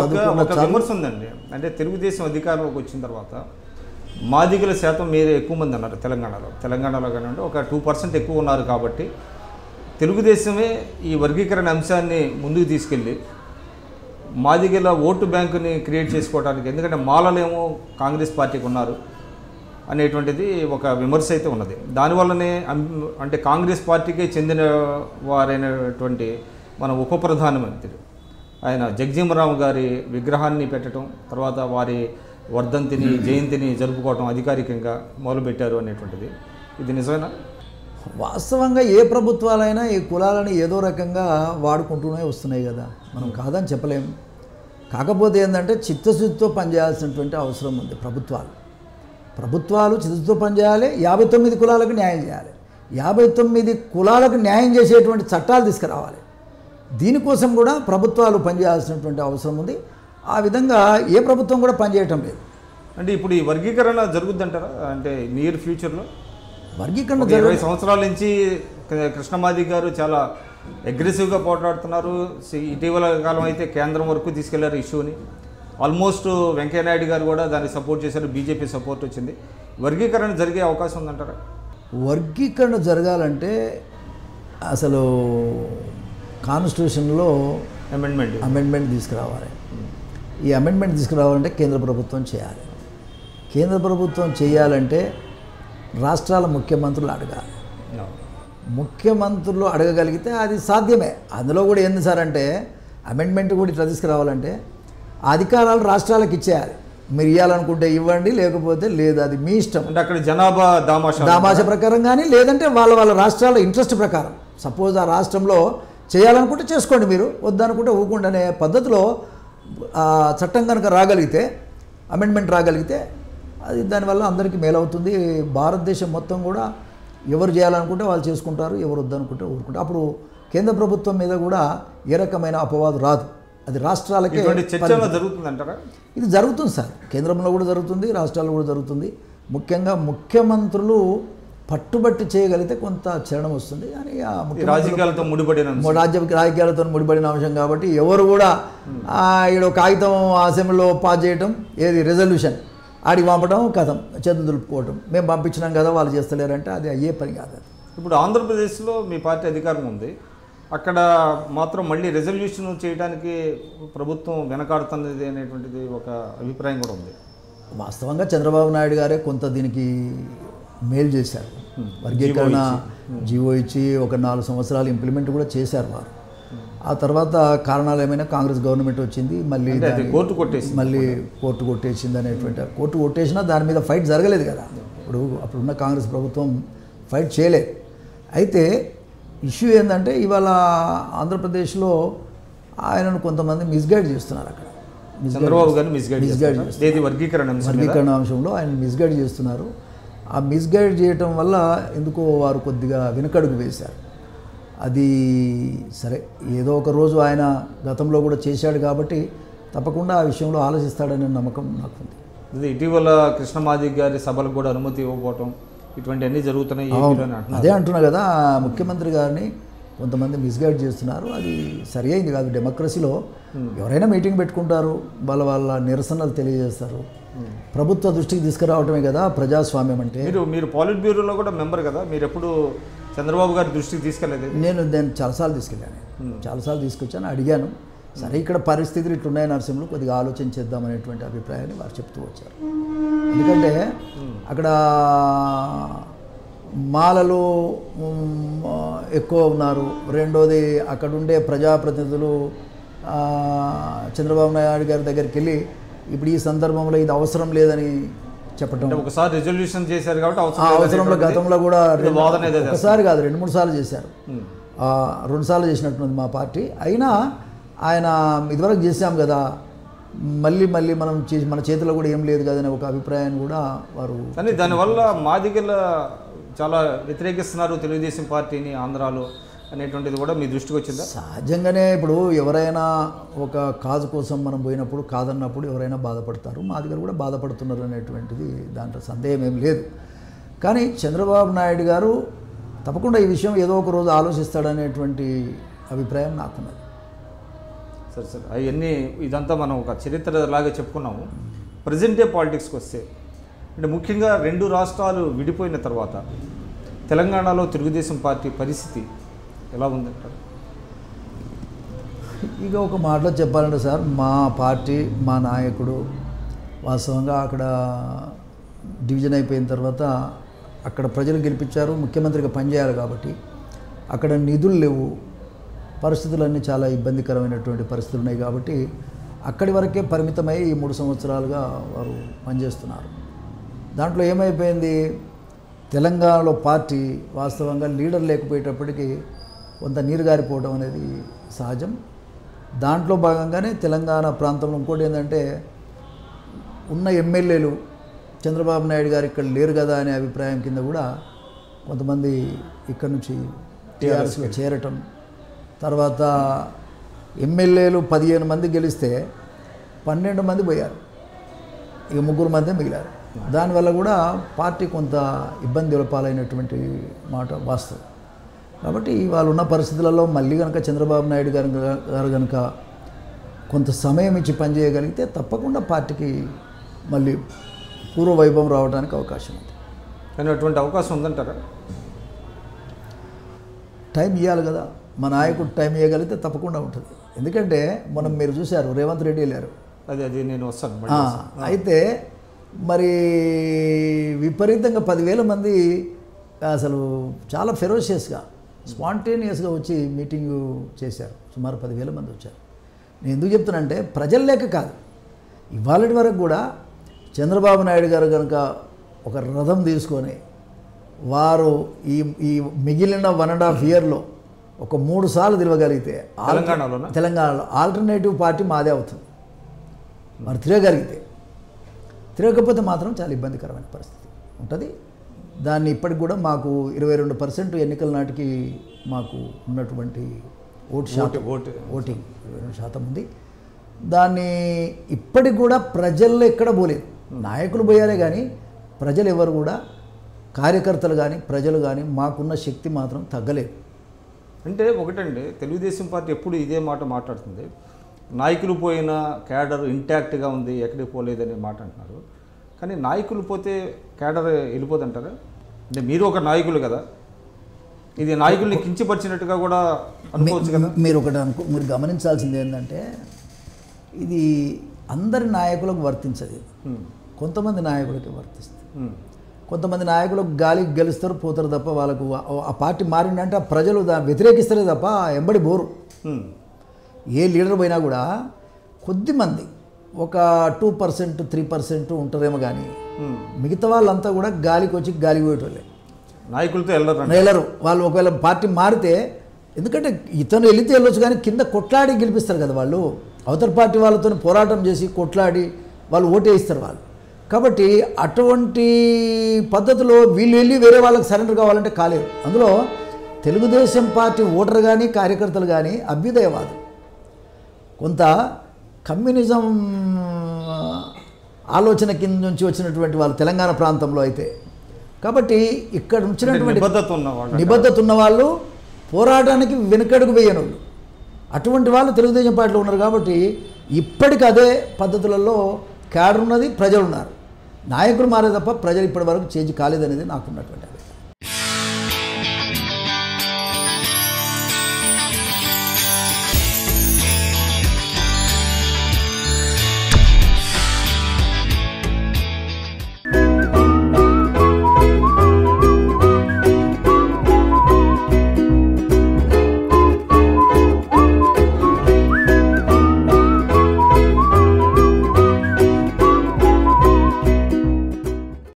ఒక విమర్శ ఉందండి. అంటే తెలుగుదేశం అధికారంలోకి వచ్చిన తర్వాత మాదిగల శాతం మీరు ఎక్కువ మంది అన్నారు తెలంగాణలో కానివ్వండి, ఒక 2% ఎక్కువ ఉన్నారు కాబట్టి తెలుగుదేశమే ఈ వర్గీకరణ అంశాన్ని ముందుకు తీసుకెళ్ళి మాదిగల ఓటు బ్యాంకుని క్రియేట్ చేసుకోవడానికి, ఎందుకంటే మాలలేమో కాంగ్రెస్ పార్టీకి ఉన్నారు అనేటువంటిది ఒక విమర్శ అయితే ఉన్నది. దానివల్లనే అంటే కాంగ్రెస్ పార్టీకే చెందిన వారైనటువంటి మన ఉప ప్రధానమంత్రి ఆయన జగజీవన్ గారి విగ్రహాన్ని పెట్టడం, తర్వాత వారి వర్ధంతిని జయంతిని జరుపుకోవడం అధికారికంగా మొదలుపెట్టారు అనేటువంటిది, ఇది నిజమేనా? వాస్తవంగా ఏ ప్రభుత్వాలైనా ఈ కులాలను ఏదో రకంగా వాడుకుంటూనే వస్తున్నాయి కదా, మనం కాదని చెప్పలేము. కాకపోతే ఏంటంటే చిత్తశుద్ధితో పనిచేయాల్సినటువంటి అవసరం ఉంది. ప్రభుత్వాలు చిత్తశుద్ధితో పనిచేయాలి. 59 కులాలకు న్యాయం చేయాలి. 59 కులాలకు న్యాయం చేసేటువంటి చట్టాలు తీసుకురావాలి. దీనికోసం కూడా ప్రభుత్వాలు పనిచేయాల్సినటువంటి అవసరం ఉంది. ఆ విధంగా ఏ ప్రభుత్వం కూడా పనిచేయటం లేదు. అంటే ఇప్పుడు ఈ వర్గీకరణ జరుగుద్దంటారా? అంటే నియర్ ఫ్యూచర్లో వర్గీకరణ 20 సంవత్సరాల నుంచి కృష్ణమాది గారు చాలా అగ్రెసివ్గా పోరాడుతున్నారు. ఇటీవల కాలం అయితే కేంద్రం వరకు తీసుకెళ్లారు ఇష్యూని. ఆల్మోస్ట్ వెంకయ్యనాయుడు గారు కూడా దాన్ని సపోర్ట్ చేశారు, బీజేపీ సపోర్ట్ వచ్చింది. వర్గీకరణ జరిగే అవకాశం ఉందంటారా? వర్గీకరణ జరగాలంటే అసలు కాన్స్టిట్యూషన్లో అమెండ్మెంట్ తీసుకురావాలి. ఈ అమెండ్మెంట్ తీసుకురావాలంటే కేంద్ర ప్రభుత్వం చేయాలి. కేంద్ర ప్రభుత్వం చేయాలంటే రాష్ట్రాల ముఖ్యమంత్రులు అడగాలి. ముఖ్యమంత్రులు అడగగలిగితే అది సాధ్యమే. అందులో కూడా ఏంది సార్ అంటే అమెండ్మెంట్ కూడా ఇట్లా తీసుకురావాలంటే అధికారాలు రాష్ట్రాలకు ఇచ్చేయాలి. మీరు ఇవ్వాలనుకుంటే ఇవ్వండి, లేకపోతే లేదు, అది మీ ఇష్టం. అంటే అక్కడ జనాభా దామాష ప్రకారం కానీ, లేదంటే వాళ్ళ రాష్ట్రాల ఇంట్రెస్ట్ ప్రకారం. సపోజ్ ఆ రాష్ట్రంలో చేయాలనుకుంటే చేసుకోండి, మీరు వద్దనుకుంటే ఊకుండి అనే పద్ధతిలో చట్టం కనుక రాగలిగితే, అమెండ్మెంట్ రాగలిగితే అది దానివల్ల అందరికీ మేలవుతుంది. భారతదేశం మొత్తం కూడా ఎవరు చేయాలనుకుంటే వాళ్ళు చేసుకుంటారు, ఎవరు వద్దనుకుంటే ఊరుకుంటారు. అప్పుడు కేంద్ర ప్రభుత్వం మీద కూడా ఏ రకమైన అపవాదు రాదు. అది రాష్ట్రాలకే జరుగుతుందంటారా? ఇది జరుగుతుంది సార్. కేంద్రంలో కూడా జరుగుతుంది, రాష్ట్రాల్లో కూడా జరుగుతుంది. ముఖ్యంగా ముఖ్యమంత్రులు పట్టుబట్టి చేయగలిగితే కొంత చలనం వస్తుంది. కానీ రాజకీయాలతో ముడిపడిన అంశం కాబట్టి ఎవరు కూడా ఈడ కాగితం అసెంబ్లీలో పాస్ చేయటం, ఏది రెజల్యూషన్ ఆడికి పంపడం, కథం చేతులు దులుపుకోవటం, మేము పంపించినాం కదా వాళ్ళు చేస్తలేరంటే అది అయ్యే పని కాదు. ఇప్పుడు ఆంధ్రప్రదేశ్లో మీ పార్టీ అధికారం ఉంది, అక్కడ మాత్రం మళ్ళీ రెజల్యూషన్ చేయడానికి ప్రభుత్వం వెనకాడుతున్నది అనేటువంటిది ఒక అభిప్రాయం కూడా ఉంది. వాస్తవంగా చంద్రబాబు నాయుడు గారే కొంత దీనికి మేలు చేశారు. వర్గీకరణ జీవో ఇచ్చి ఒక 4 సంవత్సరాలు ఇంప్లిమెంట్ కూడా చేశారు వారు. ఆ తర్వాత కారణాలు ఏమైనా కాంగ్రెస్ గవర్నమెంట్ వచ్చింది, మళ్ళీ కోర్టు కొట్టేసింది అనేటువంటి. కోర్టు కొట్టేసినా దాని మీద ఫైట్ జరగలేదు కదా. అప్పుడున్న కాంగ్రెస్ ప్రభుత్వం ఫైట్ చేయలేదు. అయితే ఇష్యూ ఏంటంటే ఇవాళ ఆంధ్రప్రదేశ్లో ఆయనను కొంతమంది మిస్గైడ్ చేస్తున్నారు. అక్కడ వర్గీకరణ అంశంలో ఆయన మిస్గైడ్ చేస్తున్నారు. ఆ మిస్గైడ్ చేయటం వల్ల ఎందుకో వారు కొద్దిగా వెనుకడుగు వేశారు. అది సరే, ఏదో ఒక రోజు ఆయన గతంలో కూడా చేశాడు కాబట్టి తప్పకుండా ఆ విషయంలో ఆలోచిస్తాడనే నమ్మకం నాకు ఉంది. ఇటీవల కృష్ణమాది గారి సభలకు కూడా అనుమతి ఇవ్వకపోవటం, ఇటువంటివన్నీ జరుగుతున్నాయి. అదే అంటున్నా కదా, ముఖ్యమంత్రి గారిని కొంతమంది మిస్గైడ్ చేస్తున్నారు. అది సరి అయింది కాదు. డెమోక్రసీలో ఎవరైనా మీటింగ్ పెట్టుకుంటారు, వాళ్ళ నిరసనలు తెలియజేస్తారు. ప్రభుత్వ దృష్టికి తీసుకురావటమే కదా ప్రజాస్వామ్యం అంటే. మీరు పాలిట్ బ్యూరోలో కూడా మెంబర్ కదా, మీరు ఎప్పుడు చంద్రబాబు గారి దృష్టికి తీసుకెళ్ళలేదు? నేను చాలాసార్లు తీసుకెళ్ళాను, చాలాసార్లు తీసుకొచ్చాను, అడిగాను. సరే, ఇక్కడ పరిస్థితులు ఇట్లున్నాయి నరసింహులు, కొద్దిగా ఆలోచన చేద్దామనేటువంటి అభిప్రాయాన్ని వారు చెప్తూ వచ్చారు. ఎందుకంటే అక్కడ మాలలు ఎక్కువ ఉన్నారు. రెండోది అక్కడుండే ప్రజాప్రతినిధులు చంద్రబాబు నాయుడు గారి దగ్గరికి వెళ్ళి ఇప్పుడు ఈ సందర్భంలో ఇది అవసరం లేదని చెప్పటం. ఒకసారి రిజల్యూషన్ చేశారు కాబట్టి అవసరంలో గతంలో కూడా ఒకసారి కాదు 2-3 సార్లు చేశారు. 2 సార్లు చేసినట్టుంది మా పార్టీ. అయినా ఆయన ఇదివరకు చేశాం కదా, మళ్ళీ మనం మన చేతిలో కూడా ఏం లేదు కదనే ఒక అభిప్రాయాన్ని కూడా వారు. కానీ దానివల్ల మాదిగల చాలా వ్యతిరేకిస్తున్నారు తెలుగుదేశం పార్టీని ఆంధ్రాలో అనేటువంటిది కూడా మీ దృష్టికి వచ్చిందా? సహజంగానే ఇప్పుడు ఎవరైనా ఒక కాజు కోసం మనం పోయినప్పుడు కాదన్నప్పుడు ఎవరైనా బాధపడతారు. మా దగ్గర కూడా బాధపడుతున్నారు అనేటువంటిది దాంట్లో సందేహం ఏం లేదు. కానీ చంద్రబాబు నాయుడు గారు తప్పకుండా ఈ విషయం ఏదో ఒక రోజు ఆలోచిస్తాడనేటువంటి అభిప్రాయం నాకున్నది. సరే సార్, అవన్నీ ఇదంతా మనం ఒక చరిత్రలాగా చెప్పుకున్నాము. ప్రజెంట్ డే పాలిటిక్స్కి వస్తే అంటే ముఖ్యంగా 2 రాష్ట్రాలు విడిపోయిన తర్వాత తెలంగాణలో తెలుగుదేశం పార్టీ పరిస్థితి ఎలా ఉందంటారు? ఇక ఒక మాటలో చెప్పాలంటే సార్, మా పార్టీ మా నాయకుడు వాస్తవంగా అక్కడ డివిజన్ అయిపోయిన తర్వాత అక్కడ ప్రజలు గెలిపించారు, ముఖ్యమంత్రిగా పనిచేయాలి కాబట్టి అక్కడ నిధులు లేవు, పరిస్థితులన్నీ చాలా ఇబ్బందికరమైనటువంటి పరిస్థితులు ఉన్నాయి కాబట్టి అక్కడి వరకే పరిమితమై ఈ 3 సంవత్సరాలుగా వారు పనిచేస్తున్నారు. దాంట్లో ఏమైపోయింది, తెలంగాణలో పార్టీ వాస్తవంగా లీడర్ లేకపోయేటప్పటికీ కొంత నీరుగారిపోవడం అనేది సహజం. దాంట్లో భాగంగానే తెలంగాణ ప్రాంతంలో ఇంకోటి ఏంటంటే ఉన్న ఎమ్మెల్యేలు చంద్రబాబు నాయుడు గారు ఇక్కడ లేరు కదా అనే అభిప్రాయం కింద కూడా కొంతమంది ఇక్కడ నుంచి టీఆర్ఎస్లో చేరటం, తర్వాత ఎమ్మెల్యేలు 15 మంది గెలిస్తే 12 మంది పోయారు, ఇక 3 మందే మిగిలారు. దానివల్ల కూడా పార్టీ కొంత ఇబ్బంది పాలైనటువంటి మాట వాస్తవం. కాబట్టి వాళ్ళు ఉన్న పరిస్థితులలో మళ్ళీ కనుక చంద్రబాబు నాయుడు గారు కనుక కొంత సమయం ఇచ్చి పనిచేయగలిగితే తప్పకుండా పార్టీకి మళ్ళీ పూర్వ వైభవం రావడానికి అవకాశం ఉంది. కానీ అటువంటి అవకాశం ఉందంటారా? టైం ఇవ్వాలి కదా, మా నాయకుడు టైం ఇవ్వగలిగితే తప్పకుండా ఉంటుంది. ఎందుకంటే మనం మీరు చూశారు రేవంత్ రెడ్డి వెళ్ళారు, అది నేను వస్తాను. అయితే మరి విపరీతంగా 10,000 మంది అసలు చాలా ఫెరోషియస్గా స్పాంటేనియస్గా వచ్చి మీటింగు చేశారు. సుమారు 10,000 మంది వచ్చారు. నేను ఎందుకు చెప్తున్నానంటే ప్రజల లేక కాదు, ఇవాళటి వరకు కూడా చంద్రబాబు నాయుడు గారు కనుక ఒక రథం తీసుకొని వారు ఈ మిగిలిన 1.5 ఇయర్లో ఒక 3 సార్లు తిరగగలిగితే తెలంగాణలో ఆల్టర్నేటివ్ పార్టీ మాదే అవుతుంది. మరి తిరగకపోతే మాత్రం చాలా ఇబ్బందికరమైన పరిస్థితి ఉంటుంది. దాన్ని ఇప్పటికి కూడా మాకు 22% ఎన్నికల నాటికి మాకు ఉన్నటువంటి ఓటింగ్ 22% ఉంది. దాన్ని ఇప్పటికి కూడా ప్రజల్లో ఎక్కడ పోలేదు, నాయకులు పోయారే కానీ ప్రజలు ఎవరు కూడా, కార్యకర్తలు కానీ ప్రజలు కానీ మాకున్న శక్తి మాత్రం తగ్గలేదు. అంటే ఒకటండి, తెలుగుదేశం పార్టీ ఎప్పుడు ఇదే మాట మాట్లాడుతుంది, నాయకులు పోయిన క్యాడర్ ఇంటాక్ట్గా ఉంది, ఎక్కడికి పోలేదనే మాట అంటున్నారు. కానీ నాయకులు పోతే క్యాడర్ వెళ్ళిపోతుంటారా? అంటే మీరు ఒక నాయకులు కదా, ఇది నాయకుల్ని కించపరిచినట్టుగా కూడా అనుకోవచ్చు కదా. మీరు గమనించాల్సింది ఏంటంటే ఇది అందరి నాయకులకు వర్తించదు, కొంతమంది నాయకులకి వర్తిస్తుంది. కొంతమంది నాయకులకు గాలికి గెలుస్తారు పోతారు తప్ప వాళ్ళకు ఆ పార్టీ మారిందంటే ఆ ప్రజలు వ్యతిరేకిస్తారు తప్ప ఎంబడి బోరు. ఏ లీడర్ పోయినా కూడా కొద్దిమంది ఒక 2% 3% ఉంటారేమో కానీ మిగతా వాళ్ళంతా కూడా గాలికి వచ్చి గాలికి పోయేటోళ్ళే, నాయకులతో వెళ్ళరు. వాళ్ళు ఒకవేళ పార్టీ మారితే, ఎందుకంటే ఇతను వెళితే వెళ్ళొచ్చు కానీ కింద కొట్లాడి గెలిపిస్తారు కదా వాళ్ళు, అవతల పార్టీ వాళ్ళతో పోరాటం చేసి కొట్లాడి వాళ్ళు ఓటేయిస్తారు వాళ్ళు. కాబట్టి అటువంటి పద్ధతిలో వీళ్ళు వెళ్ళి వేరే వాళ్ళకి సరెండర్ కావాలంటే కాలేదు. అందులో తెలుగుదేశం పార్టీ ఓటర్ కానీ కార్యకర్తలు కానీ అభ్యుదయవాదు, కొంత కమ్యూనిజం ఆలోచన కింద నుంచి వచ్చినటువంటి వాళ్ళు తెలంగాణ ప్రాంతంలో అయితే. కాబట్టి ఇక్కడ ఉంచినటువంటి నిబద్ధత ఉన్న వాళ్ళు, పోరాటానికి వెనుకడుగు వేయని వాళ్ళు, అటువంటి వాళ్ళు తెలుగుదేశం పార్టీలో ఉన్నారు. కాబట్టి ఇప్పటికి అదే పద్ధతులలో క్యాడర్ ఉన్నది, ప్రజలు ఉన్నారు. నాయకులు మారే తప్ప ప్రజలు ఇప్పటి వరకు చేంజ్ కాలేదనేది నాకున్నటువంటి